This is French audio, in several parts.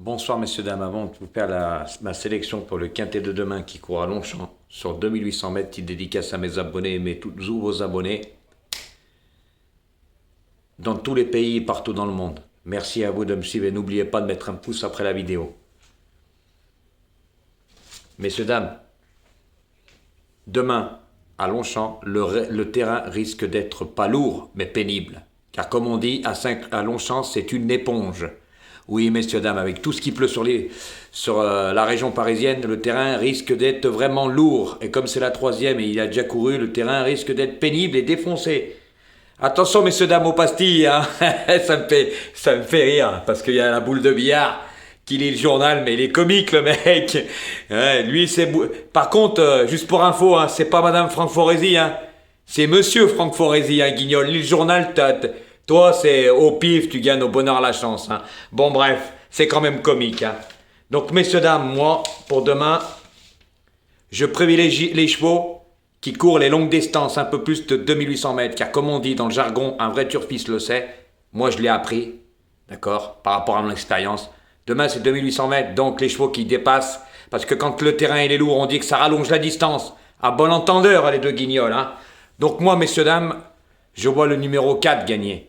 Bonsoir messieurs, dames, avant de vous faire ma sélection pour le quintet de demain qui court à Longchamp sur 2800 mètres, petite dédicace à mes abonnés et mes tous nouveaux abonnés dans tous les pays et partout dans le monde. Merci à vous de me suivre et n'oubliez pas de mettre un pouce après la vidéo. Messieurs, dames, demain à Longchamp, le terrain risque d'être pas lourd mais pénible. Car comme on dit, à Longchamp, c'est une éponge. Oui, messieurs, dames, avec tout ce qui pleut sur la région parisienne, le terrain risque d'être vraiment lourd. Et comme c'est la troisième et il a déjà couru, le terrain risque d'être pénible et défoncé. Attention, messieurs, dames, aux pastilles, hein. ça me fait rire, parce qu'il y a la boule de billard qui lit le journal, mais il est comique, le mec. Ouais, lui, Par contre, juste pour info, hein, c'est pas Madame Franck Foresi, hein. C'est Monsieur Franck Foresi, hein, Guignol. Lis le journal, toi, c'est au pif, tu gagnes au bonheur la chance. Hein. Bon, bref, c'est quand même comique. Hein. Donc, messieurs, dames, moi, pour demain, je privilégie les chevaux qui courent les longues distances, un peu plus de 2800 mètres. Car comme on dit dans le jargon, un vrai turfiste le sait. Moi, je l'ai appris, d'accord, par rapport à mon expérience. Demain, c'est 2800 mètres, donc les chevaux qui dépassent. Parce que quand le terrain il est lourd, on dit que ça rallonge la distance. À bon entendeur, les deux guignols. Hein. Donc moi, messieurs, dames, je vois le numéro 4 gagner.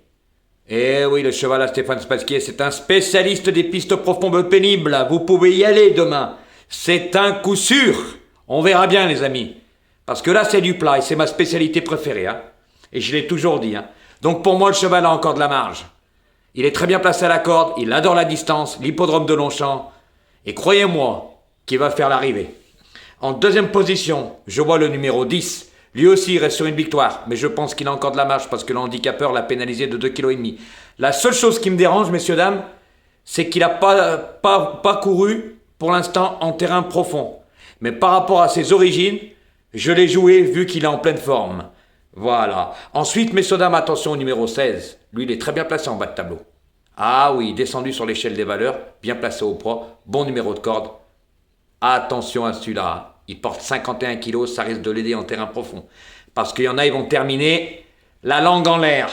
Eh oui, le cheval à Stéphane Spasquier, c'est un spécialiste des pistes profondes pénibles. Vous pouvez y aller demain. C'est un coup sûr. On verra bien, les amis. Parce que là, c'est du plat et c'est ma spécialité préférée. Hein. Et je l'ai toujours dit. Hein. Donc pour moi, le cheval a encore de la marge. Il est très bien placé à la corde. Il adore la distance, l'hippodrome de Longchamp. Et croyez-moi qu'il va faire l'arrivée. En deuxième position, je vois le numéro 10. Lui aussi, il reste sur une victoire, mais je pense qu'il a encore de la marge parce que l'handicapeur l'a pénalisé de 2,5 kg. La seule chose qui me dérange, messieurs, dames, c'est qu'il n'a pas couru pour l'instant en terrain profond. Mais par rapport à ses origines, je l'ai joué vu qu'il est en pleine forme. Voilà. Ensuite, messieurs, dames, attention au numéro 16. Lui, il est très bien placé en bas de tableau. Ah oui, descendu sur l'échelle des valeurs, bien placé au poids, bon numéro de corde. Attention à celui-là. Il porte 51 kilos, ça risque de l'aider en terrain profond. Parce qu'il y en a, ils vont terminer la langue en l'air.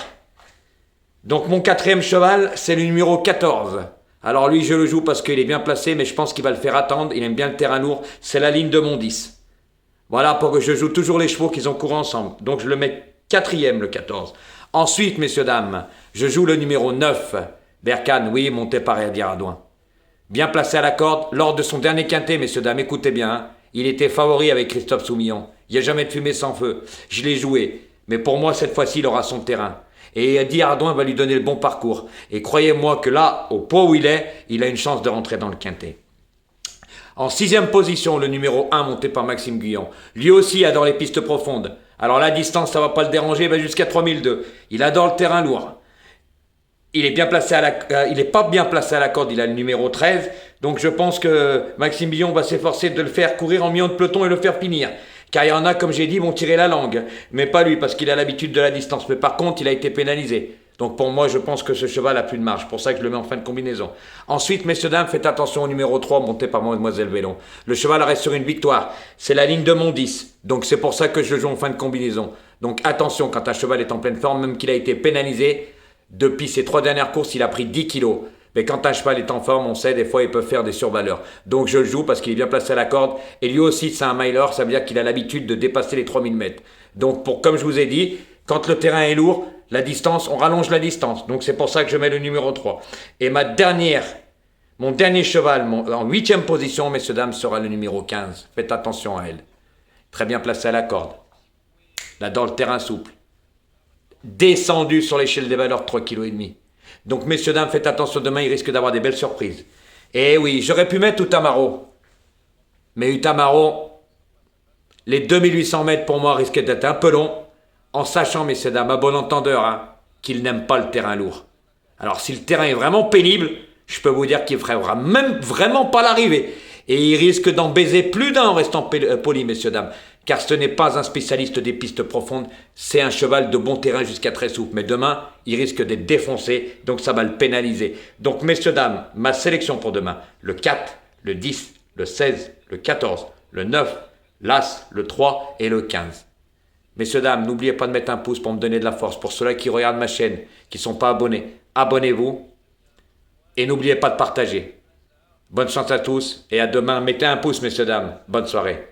Donc mon quatrième cheval, c'est le numéro 14. Alors lui, je le joue parce qu'il est bien placé, mais je pense qu'il va le faire attendre. Il aime bien le terrain lourd. C'est la ligne de mon 10. Voilà, pour que je joue toujours les chevaux qu'ils ont couru ensemble. Donc je le mets quatrième, le 14. Ensuite, messieurs, dames, je joue le numéro 9. Berkane, oui, monté par Herdier Radouin. Bien placé à la corde, lors de son dernier quintet, messieurs, dames, écoutez bien, hein. Il était favori avec Christophe Soumillon. Il n'y a jamais de fumée sans feu. Je l'ai joué. Mais pour moi, cette fois-ci, il aura son terrain. Et Herdier Radouin va lui donner le bon parcours. Et croyez-moi que là, au poids où il a une chance de rentrer dans le quintet. En sixième position, le numéro 1 monté par Maxime Guyon. Lui aussi adore les pistes profondes. Alors la distance, ça ne va pas le déranger, il va jusqu'à 3002. Il adore le terrain lourd. Il est bien placé il n'est pas bien placé à la corde, il a le numéro 13. Donc je pense que Maxime Guyon va s'efforcer de le faire courir en milieu de peloton et le faire finir. Car il y en a, comme j'ai dit, vont tirer la langue. Mais pas lui, parce qu'il a l'habitude de la distance. Mais par contre, il a été pénalisé. Donc pour moi, je pense que ce cheval a plus de marge. C'est pour ça que je le mets en fin de combinaison. Ensuite, messieurs, dames, faites attention au numéro 3, monté par Mademoiselle Vélon. Le cheval reste sur une victoire. C'est la ligne de mon 10. Donc c'est pour ça que je le joue en fin de combinaison. Donc attention, quand un cheval est en pleine forme, même qu'il a été pénalisé, depuis ses 3 dernières courses, il a pris 10 kilos. Mais quand un cheval est en forme, on sait, des fois, il peut faire des survaleurs. Donc je le joue parce qu'il est bien placé à la corde. Et lui aussi, c'est un miler, ça veut dire qu'il a l'habitude de dépasser les 3000 mètres. Donc, comme je vous ai dit, quand le terrain est lourd, la distance, on rallonge la distance. Donc c'est pour ça que je mets le numéro 3. Et mon dernier cheval, en 8e position, messieurs, dames, sera le numéro 15. Faites attention à elle. Très bien placé à la corde. Là, dans le terrain souple. Descendu sur l'échelle des valeurs de 3,5 kg. Donc, messieurs, dames, faites attention, demain, il risque d'avoir des belles surprises. Eh oui, j'aurais pu mettre Utamaro. Mais Utamaro, les 2800 mètres, pour moi, risquaient d'être un peu long, en sachant, messieurs, dames, à bon entendeur, hein, qu'il n'aime pas le terrain lourd. Alors, si le terrain est vraiment pénible, je peux vous dire qu'il ne fera même vraiment pas l'arrivée. Et il risque d'en baiser plus d'un en restant poli, messieurs, dames. Car ce n'est pas un spécialiste des pistes profondes, c'est un cheval de bon terrain jusqu'à très souple. Mais demain, il risque d'être défoncé, donc ça va le pénaliser. Donc, messieurs, dames, ma sélection pour demain, le 4, le 10, le 16, le 14, le 9, l'As, le 3 et le 15. Messieurs, dames, n'oubliez pas de mettre un pouce pour me donner de la force. Pour ceux-là qui regardent ma chaîne, qui ne sont pas abonnés, abonnez-vous et n'oubliez pas de partager. Bonne chance à tous et à demain. Mettez un pouce, messieurs, dames. Bonne soirée.